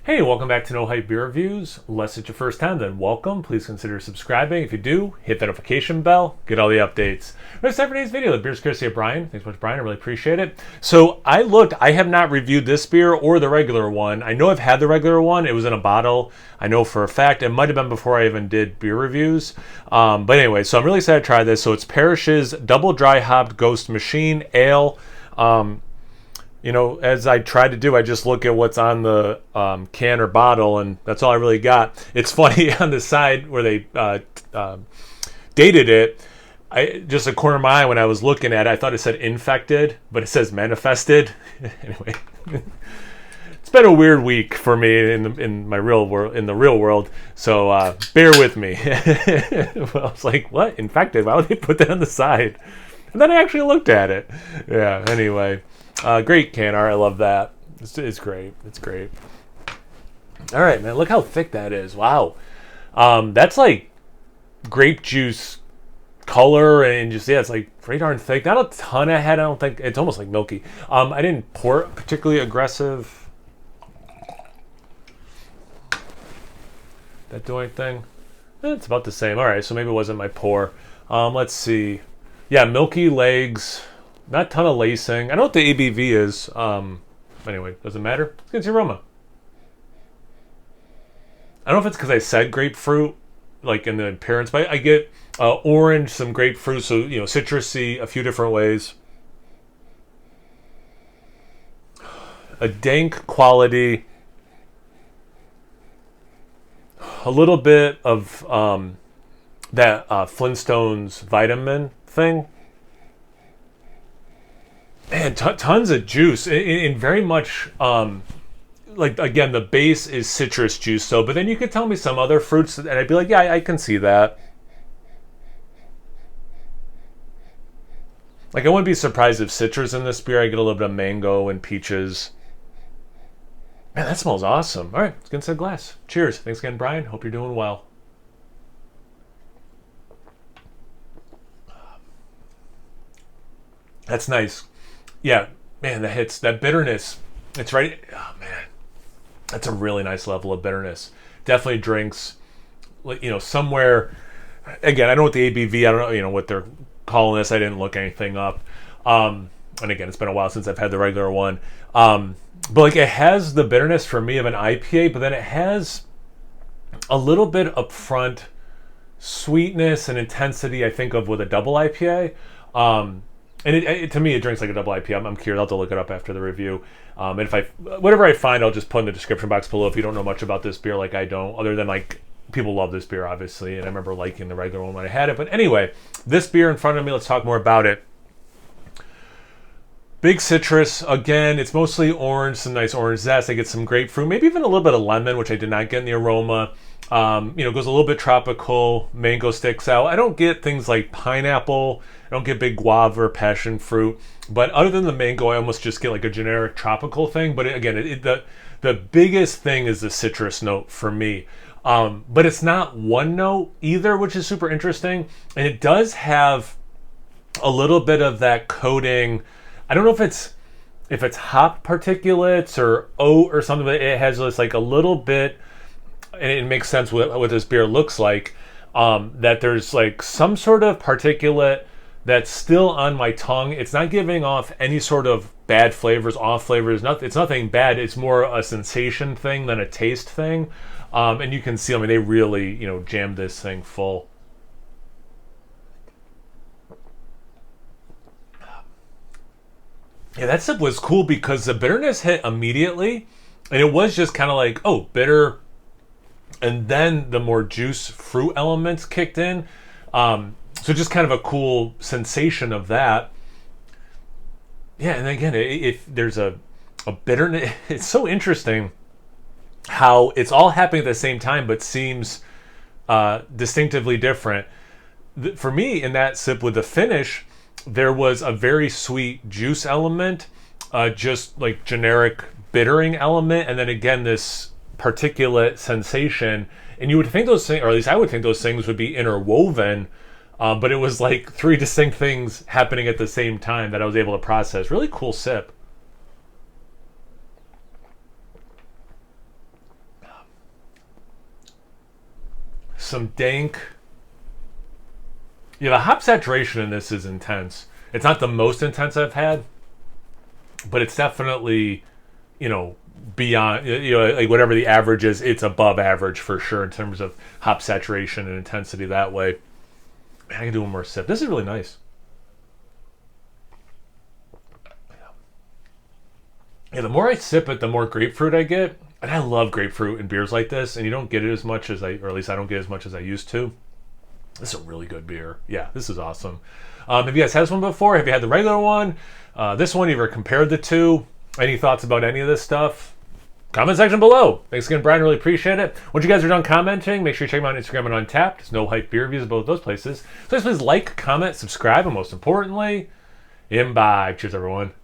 Hey, welcome back to No Hype Beer Reviews. Unless it's your first time, then welcome. Please consider subscribing. If you do, hit that notification bell, get all the updates. That's it for today's video. The beer's courtesy of Brian. Thanks so much, Brian. I really appreciate it. So I have not reviewed this beer or the regular one. I know I've had the regular one. It was in a bottle. I know for a fact. It might have been before I even did beer reviews. But anyway, so I'm really excited to try this. So it's Parish's Double Dry Hopped Ghost Machine Ale. As I try to do, I just look at what's on the can or bottle, and that's all I really got. It's funny, on the side where they dated it, just a corner of my eye when I was looking at it, I thought it said infected, but it says manifested. Anyway, it's been a weird week for me in my real world, in the real world. So bear with me. Well, I was like, what? Infected? Why would they put that on the side? And then I actually looked at it. Yeah. Anyway. Great can art. I love that. It's great. It's great. All right, man. Look how thick that is. Wow. That's like grape juice color, and just it's like pretty darn thick. Not a ton of head. I don't think it's almost like milky. I didn't pour it particularly aggressive. That do anything? It's about the same. All right, so maybe it wasn't my pour. Let's see. Yeah, milky legs. Not a ton of lacing. I know what the ABV is. Anyway, doesn't matter. Let's get the aroma. I don't know if it's because I said grapefruit, like in the appearance, but I get orange, some grapefruit, so citrusy, a few different ways. A dank quality. A little bit of that Flintstones vitamin thing. Man, tons of juice, and very much, like, again, the base is citrus juice, but then you could tell me some other fruits, and I'd be like, yeah, I can see that. Like, I wouldn't be surprised if citrus in this beer. I get a little bit of mango and peaches. Man, that smells awesome. All right, let's get into the glass. Cheers. Thanks again, Brian. Hope you're doing well. That's nice. Yeah, man, that hits that bitterness. It's right. Oh man, that's a really nice level of bitterness. Definitely drinks, somewhere. Again, I don't know what the ABV. I don't know, what they're calling this. I didn't look anything up. And again, it's been a while since I've had the regular one. But like, it has the bitterness for me of an IPA, but then it has a little bit upfront sweetness and intensity, I think, of with a double IPA. And to me, it drinks like a double IPA. I'm curious. I'll have to look it up after the review. And if whatever I find, I'll just put in the description box below if you don't know much about this beer like I don't. Other than, like, people love this beer, obviously. And I remember liking the regular one when I had it. But anyway, this beer in front of me, let's talk more about it. Big citrus. Again, it's mostly orange, some nice orange zest. I get some grapefruit, maybe even a little bit of lemon, which I did not get in the aroma. Goes a little bit tropical. Mango sticks out. I don't get things like pineapple. I don't get big guava or passion fruit. But other than the mango, I almost just get like a generic tropical thing. But the biggest thing is the citrus note for me. But it's not one note either, which is super interesting. And it does have a little bit of that coating. I don't know if it's hop particulates or oat or something, but it has this like a little bit, and it makes sense what this beer looks like, that there's like some sort of particulate that's still on my tongue. It's not giving off any sort of bad flavors, off flavors. It's nothing bad. It's more a sensation thing than a taste thing. And you can see, they really, jammed this thing full. Yeah, that sip was cool because the bitterness hit immediately, and it was just kind of like, oh, bitter, and then the more juice fruit elements kicked in. So just kind of a cool sensation of that. Yeah, and again, if there's a bitterness, it's so interesting how it's all happening at the same time, but seems distinctively different. For me, in that sip with the finish, there was a very sweet juice element, just like generic bittering element, and then again this particulate sensation. And you would think those things, or at least I would think those things would be interwoven, but it was like three distinct things happening at the same time that I was able to process. Really cool sip. some dank. Yeah, the hop saturation in this is intense. It's not the most intense I've had, but it's definitely, beyond, like whatever the average is, it's above average for sure in terms of hop saturation and intensity that way. Man, I can do one more sip. This is really nice. Yeah, the more I sip it, the more grapefruit I get. And I love grapefruit in beers like this, and you don't get it as much as or at least I don't get as much as I used to. This is a really good beer. Yeah, this is awesome. Have you guys had this one before? Have you had the regular one? This one, you ever compared the two? Any thoughts about any of this stuff? Comment section below. Thanks again, Brian. Really appreciate it. Once you guys are done commenting, make sure you check me out on Instagram and Untapped. There's no hype beer reviews at both those places. So please like, comment, subscribe, and most importantly, imbibe. Cheers, everyone.